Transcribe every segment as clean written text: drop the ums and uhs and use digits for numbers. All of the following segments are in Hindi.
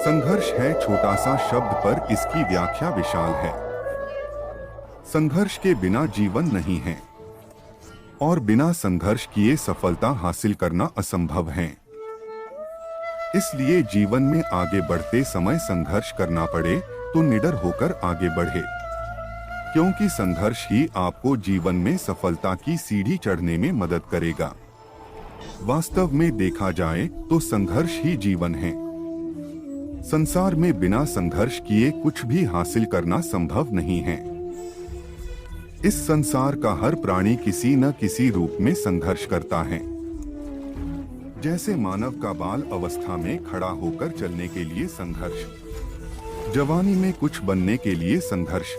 संघर्ष है छोटा सा शब्द पर इसकी व्याख्या विशाल है। संघर्ष के बिना जीवन नहीं है और बिना संघर्ष किए सफलता हासिल करना असंभव है। इसलिए जीवन में आगे बढ़ते समय संघर्ष करना पड़े तो निडर होकर आगे बढ़े, क्योंकि संघर्ष ही आपको जीवन में सफलता की सीढ़ी चढ़ने में मदद करेगा। वास्तव में देखा जाए तो संघर्ष ही जीवन है। संसार में बिना संघर्ष किए कुछ भी हासिल करना संभव नहीं है। इस संसार का हर प्राणी किसी न किसी रूप में संघर्ष करता है। जैसे मानव का बाल अवस्था में खड़ा होकर चलने के लिए संघर्ष, जवानी में कुछ बनने के लिए संघर्ष,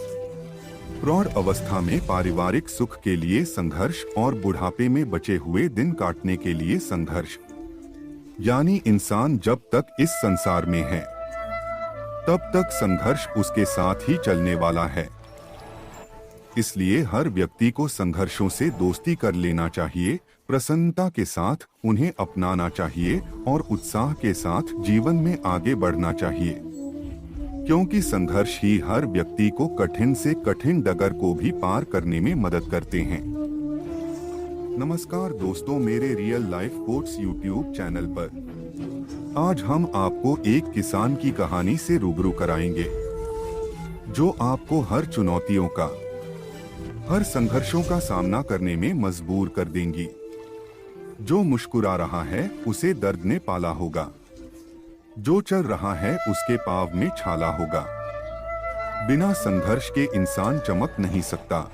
प्रौढ़ अवस्था में पारिवारिक सुख के लिए संघर्ष और बुढ़ापे में बचे हुए दिन काटने के लिए संघर्ष। यानी इंसान जब तक इस संसार में है तब तक संघर्ष उसके साथ ही चलने वाला है। इसलिए हर व्यक्ति को संघर्षों से दोस्ती कर लेना चाहिए, प्रसन्नता के साथ उन्हें अपनाना चाहिए और उत्साह के साथ जीवन में आगे बढ़ना चाहिए, क्योंकि संघर्ष ही हर व्यक्ति को कठिन से कठिन डगर को भी पार करने में मदद करते हैं। नमस्कार दोस्तों, मेरे real life quotes YouTube channel पर आज हम आपको एक किसान की कहानी से रूबरू कराएंगे, जो आपको हर चुनौतियों का, हर संघर्षों का सामना करने में मजबूर कर देंगी। जो मुस्कुरा रहा है उसे दर्द ने पाला होगा, जो चल रहा है उसके पाँव में छाला होगा। बिना संघर्ष के इंसान चमक नहीं सकता,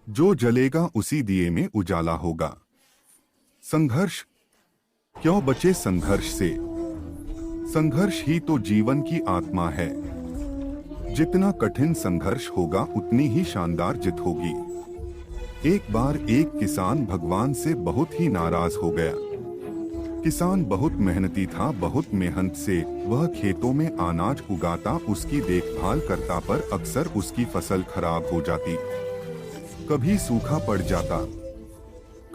जो जलेगा उसी दिए में उजाला होगा। संघर्ष क्यों बचे संघर्ष से? संघर्ष ही तो जीवन की आत्मा है। जितना कठिन संघर्ष होगा उतनी ही शानदार जीत होगी। एक बार एक किसान भगवान से बहुत ही नाराज हो गया। किसान बहुत मेहनती था, बहुत मेहनत से वह खेतों में अनाज उगाता, उसकी देखभाल करता, पर अक्सर उसकी फसल खराब हो जाती। कभी सूखा पड़ जाता,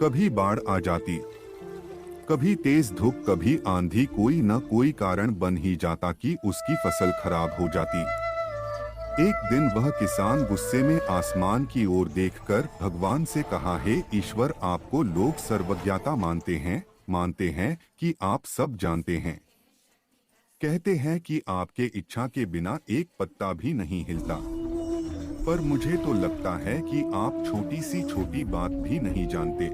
कभी बाढ़ आ जाती, कभी तेज धूप, कभी आंधी, कोई न कोई कारण बन ही जाता कि उसकी फसल खराब हो जाती। एक दिन वह किसान गुस्से में आसमान की ओर देखकर भगवान से कहा, हे ईश्वर, आपको लोग सर्वज्ञता मानते हैं कि आप सब जानते हैं। कहते हैं कि आपके इच्छा के बिना एक पत्ता भी नहीं हिलता, पर मुझे तो लगता है कि आप छोटी सी छोटी बात भी नहीं जानते।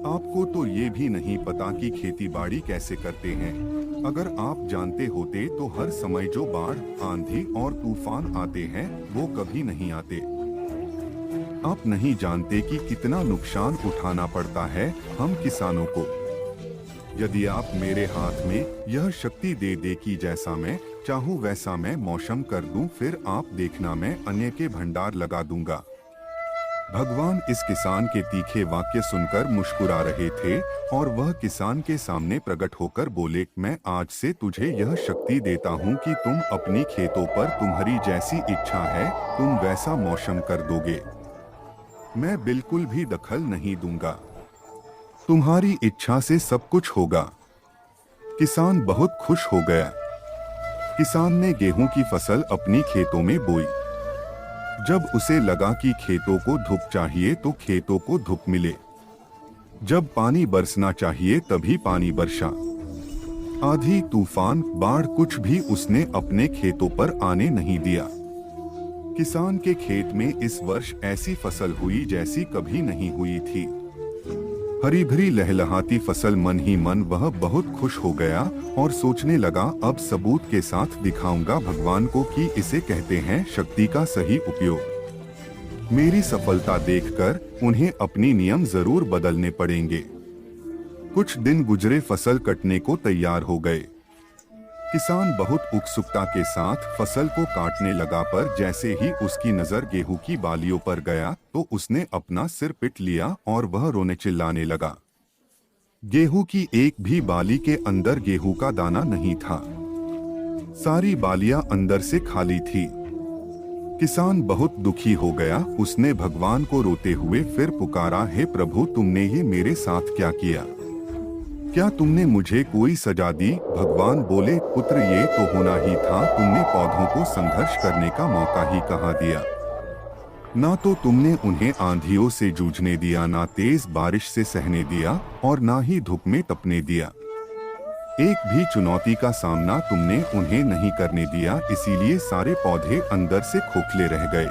आपको तो ये भी नहीं पता कि खेती बाड़ी कैसे करते हैं। अगर आप जानते होते तो हर समय जो बाढ़, आंधी और तूफान आते हैं वो कभी नहीं आते। आप नहीं जानते कि कितना नुकसान उठाना पड़ता है हम किसानों को। यदि आप मेरे हाथ में यह शक्ति दे दे कि जैसा मैं चाहूँ वैसा मैं मौसम कर दूं, फिर आप देखना मैं अन्न के भंडार लगा दूंगा। भगवान इस किसान के तीखे वाक्य सुनकर मुस्कुरा रहे थे और वह किसान के सामने प्रकट होकर बोले, मैं आज से तुझे यह शक्ति देता हूँ कि तुम अपनी खेतों पर तुम्हारी जैसी इच्छा है तुम वैसा मौसम कर दोगे। मैं बिल्कुल भी दखल नहीं दूंगा, तुम्हारी इच्छा से सब कुछ होगा। किसान बहुत खुश हो गया। किसान ने गेहूं की फसल अपनी खेतों में बोई। जब उसे लगा कि खेतों को धूप चाहिए तो खेतों को धूप मिले, जब पानी बरसना चाहिए तभी पानी बरसा। आंधी, तूफान, बाढ़ कुछ भी उसने अपने खेतों पर आने नहीं दिया। किसान के खेत में इस वर्ष ऐसी फसल हुई जैसी कभी नहीं हुई थी। हरी भरी लहलहाती फसल, मन ही मन वह बहुत खुश हो गया और सोचने लगा, अब सबूत के साथ दिखाऊंगा भगवान को कि इसे कहते हैं शक्ति का सही उपयोग। मेरी सफलता देखकर उन्हें अपनी नियम जरूर बदलने पड़ेंगे। कुछ दिन गुजरे, फसल कटने को तैयार हो गए। किसान बहुत उत्सुकता के साथ फसल को काटने लगा, पर जैसे ही उसकी नजर गेहूं की बालियों पर गया तो उसने अपना सिर पीट लिया और वह रोने चिल्लाने लगा। गेहूं की एक भी बाली के अंदर गेहूं का दाना नहीं था। सारी बालियां अंदर से खाली थी। किसान बहुत दुखी हो गया। उसने भगवान को रोते हुए फिर पुकारा, हे प्रभु, तुमने ये मेरे साथ क्या किया? क्या तुमने मुझे कोई सजा दी? भगवान बोले, पुत्र ये तो होना ही था, तुमने पौधों को संघर्ष करने का मौका ही कहाँ दिया। ना तो तुमने उन्हें आंधियों से जूझने दिया, ना तेज बारिश से सहने दिया और ना ही धूप में तपने दिया। एक भी चुनौती का सामना तुमने उन्हें नहीं करने दिया, इसीलिए सारे पौधे अंदर से खोखले रह गए।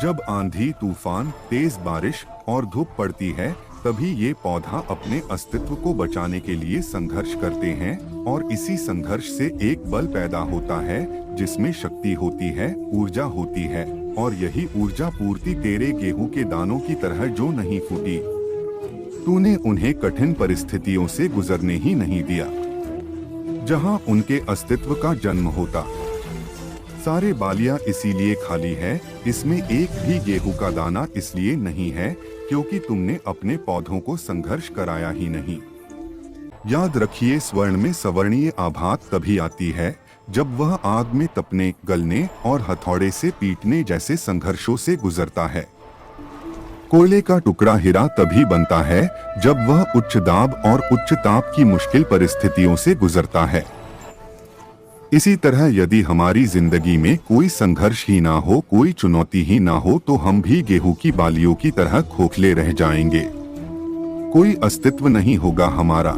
जब आंधी, तूफान, तेज बारिश और धूप पड़ती है, तभी ये पौधा अपने अस्तित्व को बचाने के लिए संघर्ष करते हैं और इसी संघर्ष से एक बल पैदा होता है जिसमें शक्ति होती है, ऊर्जा होती है, और यही ऊर्जा पूर्ति तेरे गेहूं के दानों की तरह जो नहीं फूटी। तूने उन्हें कठिन परिस्थितियों से गुजरने ही नहीं दिया जहां उनके अस्तित्व का जन्म होता। सारे बालियां इसीलिए खाली है, इसमें एक भी गेहूं का दाना इसलिए नहीं है क्योंकि तुमने अपने पौधों को संघर्ष कराया ही नहीं। याद रखिए, स्वर्ण में सवर्णीय आभात तभी आती है जब वह आग में तपने, गलने और हथौड़े से पीटने जैसे संघर्षों से गुजरता है। कोयले का टुकड़ा हीरा तभी बनता है जब वह उच्च दाब और उच्च ताप की मुश्किल परिस्थितियों से गुजरता है। इसी तरह यदि हमारी जिंदगी में कोई संघर्ष ही ना हो, कोई चुनौती ही ना हो, तो हम भी गेहूं की बालियों की तरह खोखले रह जाएंगे। कोई अस्तित्व नहीं होगा हमारा।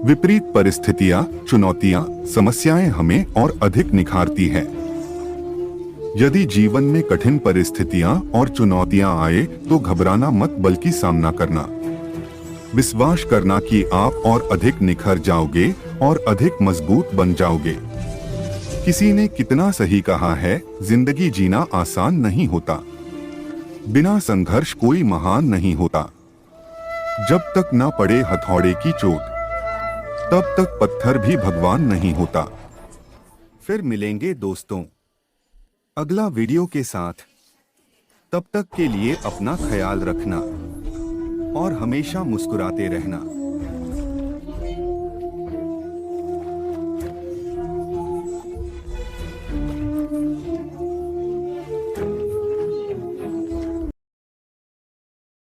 विपरीत परिस्थितियां, चुनौतियां, समस्याएं हमें और अधिक निखारती हैं। यदि जीवन में कठिन परिस्थितियां और चुनौतियां आए तो घबराना मत, बल्कि सामना करना। विश्वास करना कि आप और अधिक निखर जाओगे और अधिक मजबूत बन जाओगे। किसी ने कितना सही कहा है, जिंदगी जीना आसान नहीं होता। बिना संघर्ष कोई महान नहीं होता। जब तक ना पड़े हथौड़े की चोट, तब तक पत्थर भी भगवान नहीं होता। फिर मिलेंगे दोस्तों अगला वीडियो के साथ। तब तक के लिए अपना ख्याल रखना और हमेशा मुस्कुराते रहना।